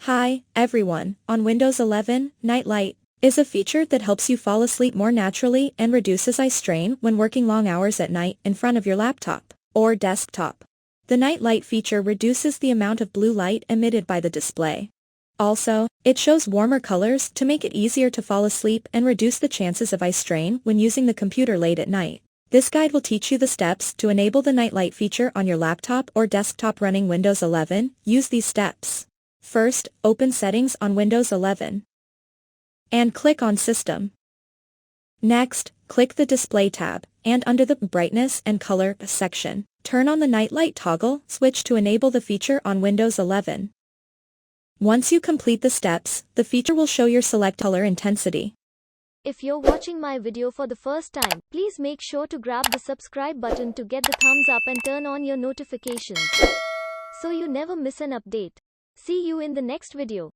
Hi, everyone. On Windows 11, Night Light is a feature that helps you fall asleep more naturally and reduces eye strain when working long hours at night in front of your laptop or desktop. The Night Light feature reduces the amount of blue light emitted by the display. Also, it shows warmer colors to make it easier to fall asleep and reduce the chances of eye strain when using the computer late at night. This guide will teach you the steps to enable the Night Light feature on your laptop or desktop running Windows 11. Use these steps. First, open Settings on Windows 11 and click on System. Next, click the Display tab, and under the Brightness and Color section, turn on the Night Light toggle switch to enable the feature on Windows 11. Once you complete the steps, the feature will show your select color intensity. If you're watching my video for the first time, please make sure to grab the subscribe button to get the thumbs up and turn on your notifications so you never miss an update. See you in the next video.